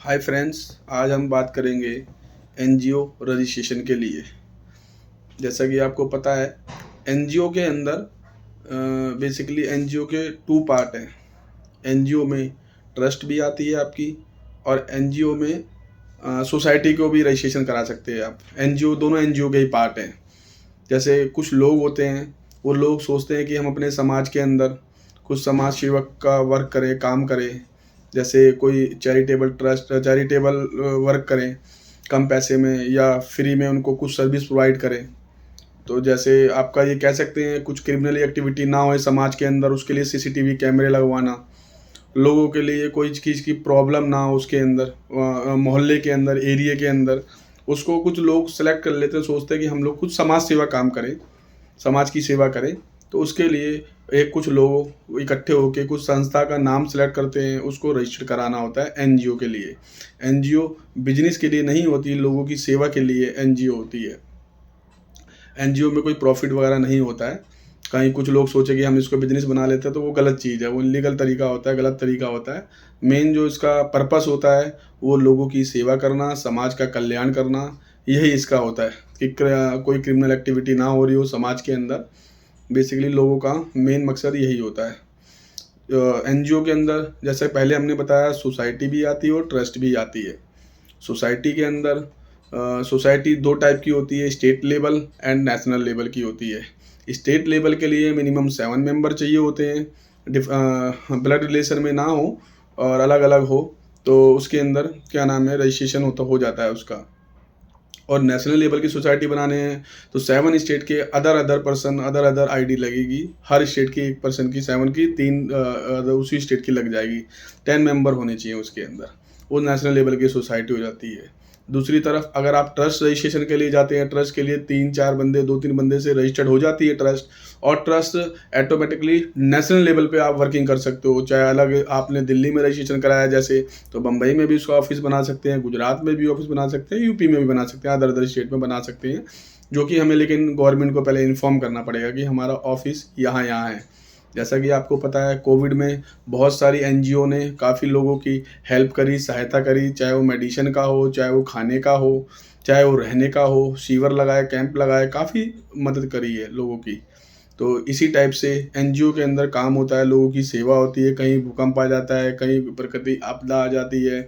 Hi friends, आज हम बात करेंगे एनजीओ रजिस्ट्रेशन के लिए। जैसा कि आपको पता है, एनजीओ के अंदर बेसिकली एनजीओ के टू पार्ट हैं। एनजीओ में ट्रस्ट भी आती है आपकी, और एनजीओ में सोसाइटी को भी रजिस्ट्रेशन करा सकते हैं आप। एनजीओ दोनों एनजीओ के ही पार्ट हैं। जैसे कुछ लोग होते हैं, वो लोग सोचते हैं कि हम अपने समाज के अंदर कुछ समाज सेवक का वर्क करें, काम करें। जैसे कोई चैरिटेबल वर्क करें कम पैसे में या फ्री में, उनको कुछ सर्विस प्रोवाइड करें। तो जैसे आपका ये कह सकते हैं कुछ क्रिमिनल एक्टिविटी ना हो समाज के अंदर, उसके लिए सीसीटीवी कैमरे लगवाना, लोगों के लिए कोई चीज़ की प्रॉब्लम ना हो उसके अंदर, मोहल्ले के अंदर, एरिया के अंदर। उसको कुछ लोग सेलेक्ट कर लेते हैं, सोचते हैं कि हम लोग कुछ समाज सेवा काम करें, समाज की सेवा करें। तो उसके लिए कुछ लोग इकट्ठे होकर कुछ संस्था का नाम सेलेक्ट करते हैं, उसको रजिस्टर कराना होता है एनजीओ के लिए। एनजीओ बिजनेस के लिए नहीं होती, लोगों की सेवा के लिए एनजीओ होती है। एनजीओ में कोई प्रॉफिट वगैरह नहीं होता है। कहीं कुछ लोग सोचे कि हम इसको बिजनेस बना लेते हैं, तो वो गलत चीज़ है, वो इलीगल तरीका होता है, गलत तरीका होता है। मेन जो इसका पर्पस होता है वो लोगों की सेवा करना, समाज का कल्याण करना, यही इसका होता है कि कोई क्रिमिनल एक्टिविटी ना हो रही हो समाज के अंदर। बेसिकली लोगों का मेन मकसद यही होता है। एनजीओ के अंदर जैसे पहले हमने बताया, सोसाइटी भी आती है और ट्रस्ट भी आती है। सोसाइटी के अंदर सोसाइटी दो टाइप की होती है, state level and national level की होती है। स्टेट लेवल के लिए मिनिमम 7 मेंबर चाहिए होते हैं, ब्लड रिलेशन में ना हो और अलग अलग हो, तो उसके अंदर क्या नाम है, रजिस्ट्रेशन हो जाता है उसका। और नेशनल लेवल की सोसाइटी बनाने हैं तो 7 स्टेट के अदर पर्सन अदर आईडी लगेगी। हर स्टेट की एक पर्सन की 7 की 3 उसी स्टेट की लग जाएगी। 10 मेंबर होने चाहिए उसके अंदर, वो नेशनल लेवल की सोसाइटी हो जाती है। दूसरी तरफ अगर आप ट्रस्ट रजिस्ट्रेशन के लिए जाते हैं, ट्रस्ट के लिए 3-4 बंदे, 2-3 बंदे से रजिस्टर्ड हो जाती है ट्रस्ट। और ट्रस्ट ऑटोमेटिकली नेशनल लेवल पे आप वर्किंग कर सकते हो। चाहे अलग आपने दिल्ली में रजिस्ट्रेशन कराया जैसे, तो बम्बई में भी उसका ऑफिस बना सकते हैं, गुजरात में भी ऑफिस बना सकते हैं, यूपी में भी बना सकते हैं, अदर स्टेट में बना सकते हैं। जो कि हमें लेकिन गवर्नमेंट को पहले इन्फॉर्म करना पड़ेगा कि हमारा ऑफिस यहाँ यहाँ है। जैसा कि आपको पता है, कोविड में बहुत सारी एनजीओ ने काफ़ी लोगों की हेल्प करी, सहायता करी, चाहे वो मेडिसिन का हो, चाहे वो खाने का हो, चाहे वो रहने का हो। शिविर लगाए, कैंप लगाए, काफ़ी मदद करी है लोगों की। तो इसी टाइप से एनजीओ के अंदर काम होता है, लोगों की सेवा होती है। कहीं भूकंप आ जाता है, कहीं प्रकृति आपदा आ जाती है,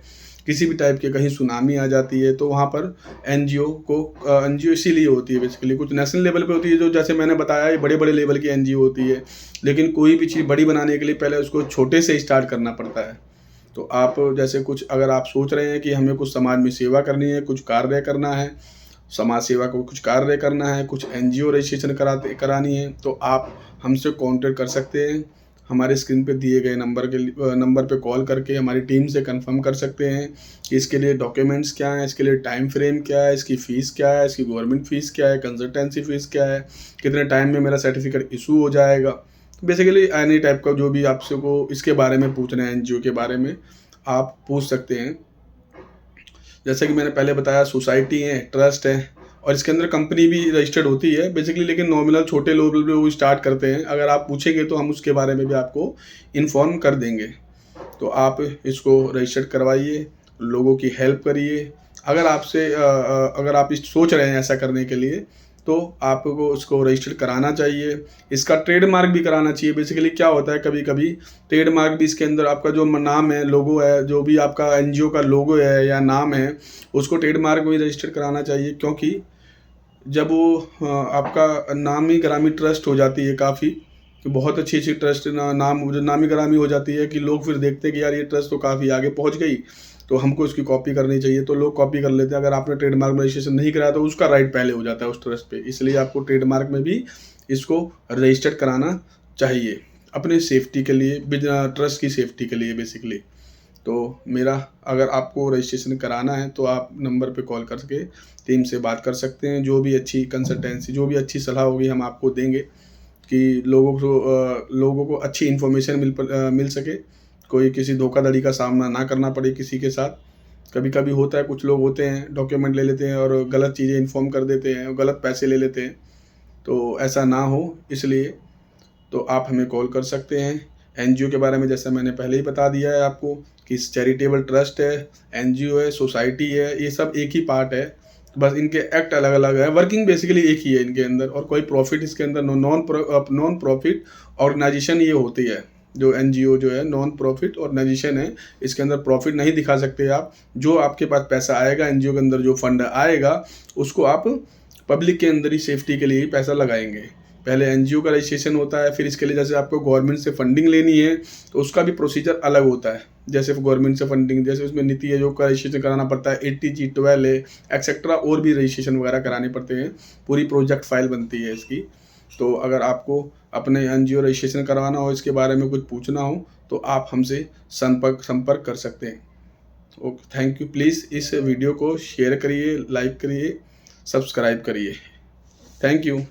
किसी भी टाइप के, कहीं सुनामी आ जाती है, तो वहाँ पर एनजीओ इसीलिए होती है। बेसिकली कुछ नेशनल लेवल पे होती है, जो जैसे मैंने बताया ये बड़े बड़े लेवल की एनजीओ होती है। लेकिन कोई भी चीज़ बड़ी बनाने के लिए पहले उसको छोटे से स्टार्ट करना पड़ता है। तो आप जैसे कुछ अगर आप सोच रहे हैं कि हमें कुछ समाज में सेवा करनी है, कुछ कार्य करना है, समाज सेवा को कुछ कार्य करना है, कुछ एनजीओ रजिस्ट्रेशन करानी है, तो आप हमसे कांटेक्ट कर सकते हैं। हमारे स्क्रीन पे दिए गए नंबर पे कॉल करके हमारी टीम से कंफर्म कर सकते हैं कि इसके लिए डॉक्यूमेंट्स क्या हैं, इसके लिए टाइम फ्रेम क्या है, इसकी फ़ीस क्या है, इसकी गवर्नमेंट फ़ीस क्या है, कंसल्टेंसी फ़ीस क्या है, कितने टाइम में मेरा सर्टिफिकेट इशू हो जाएगा। तो बेसिकली एनी टाइप का जो भी आपसे को इसके बारे में पूछना है, एनजीओ के बारे में आप पूछ सकते हैं। जैसे कि मैंने पहले बताया, सोसाइटी है, ट्रस्ट है, और इसके अंदर कंपनी भी रजिस्टर्ड होती है बेसिकली, लेकिन नॉमिनल छोटे लेवल पे वो स्टार्ट करते हैं। अगर आप पूछेंगे तो हम उसके बारे में भी आपको इन्फॉर्म कर देंगे। तो आप इसको रजिस्टर्ड करवाइए, लोगों की हेल्प करिए। अगर आप इस सोच रहे हैं ऐसा करने के लिए, तो आपको उसको रजिस्टर्ड कराना चाहिए। इसका ट्रेडमार्क भी कराना चाहिए। बेसिकली क्या होता है, कभी कभी ट्रेडमार्क भी इसके अंदर आपका जो नाम है, लोगो है, जो भी आपका एनजीओ का लोगो है या नाम है, उसको ट्रेडमार्क भी रजिस्टर्ड कराना चाहिए। क्योंकि जब वो आपका नामी ग्रामी ट्रस्ट हो जाती है, काफ़ी बहुत अच्छी अच्छी ट्रस्ट नाम जो नामी ग्रामी हो जाती है, कि लोग फिर देखते हैं कि यार ये ट्रस्ट तो काफ़ी आगे पहुंच गई, तो हमको इसकी कॉपी करनी चाहिए, तो लोग कॉपी कर लेते हैं। अगर आपने ट्रेडमार्क में रजिस्ट्रेशन नहीं कराया तो उसका राइट पहले हो जाता है उस ट्रस्ट पे। इसलिए आपको ट्रेडमार्क में भी इसको रजिस्टर्ड कराना चाहिए, अपने सेफ्टी के लिए, ट्रस्ट की सेफ्टी के लिए बेसिकली। तो मेरा अगर आपको रजिस्ट्रेशन कराना है तो आप नंबर पे कॉल करके टीम से बात कर सकते हैं। जो भी अच्छी कंसल्टेंसी, जो भी अच्छी सलाह होगी हम आपको देंगे, कि लोगों को अच्छी इन्फॉर्मेशन मिल सके, कोई किसी धोखाधड़ी का सामना ना करना पड़े किसी के साथ। कभी कभी होता है, कुछ लोग होते हैं डॉक्यूमेंट ले लेते हैं और गलत चीज़ें इन्फॉर्म कर देते हैं और गलत पैसे ले लेते हैं, तो ऐसा ना हो इसलिए तो आप हमें कॉल कर सकते हैं। एनजीओ के बारे में जैसा मैंने पहले ही बता दिया है आपको, कि चैरिटेबल ट्रस्ट है, एनजीओ है, सोसाइटी है, ये सब एक ही पार्ट है, बस इनके एक्ट अलग अलग है, वर्किंग बेसिकली एक ही है इनके अंदर, और कोई प्रॉफिट इसके अंदर नॉन प्रॉफिट ऑर्गेनाइजेशन ये होती है। जो एनजीओ जो है नॉन प्रॉफिट ऑर्गेनाइजेशन है, इसके अंदर प्रॉफिट नहीं दिखा सकते आप। जो आपके पास पैसा आएगा एनजीओ के अंदर, जो फंड आएगा उसको आप पब्लिक के अंदर ही सेफ्टी के लिए ही पैसा लगाएंगे। पहले एनजीओ का रजिस्ट्रेशन होता है, फिर इसके लिए जैसे आपको गवर्नमेंट से फंडिंग लेनी है तो उसका भी प्रोसीजर अलग होता है। जैसे गवर्नमेंट से फंडिंग, जैसे उसमें नीति आयोग का रजिस्ट्रेशन कराना पड़ता है, ATG 12 है एक्सेट्रा, और भी रजिस्ट्रेशन वगैरह कराने पड़ते हैं, पूरी प्रोजेक्ट फाइल बनती है इसकी। तो अगर आपको अपने एनजीओ रजिस्ट्रेशन करवाना हो, इसके बारे में कुछ पूछना हो तो आप हमसे संपर्क कर सकते हैं। Okay, thank you. प्लीज़ इस वीडियो को शेयर करिए, लाइक करिए, सब्सक्राइब करिए। Thank you.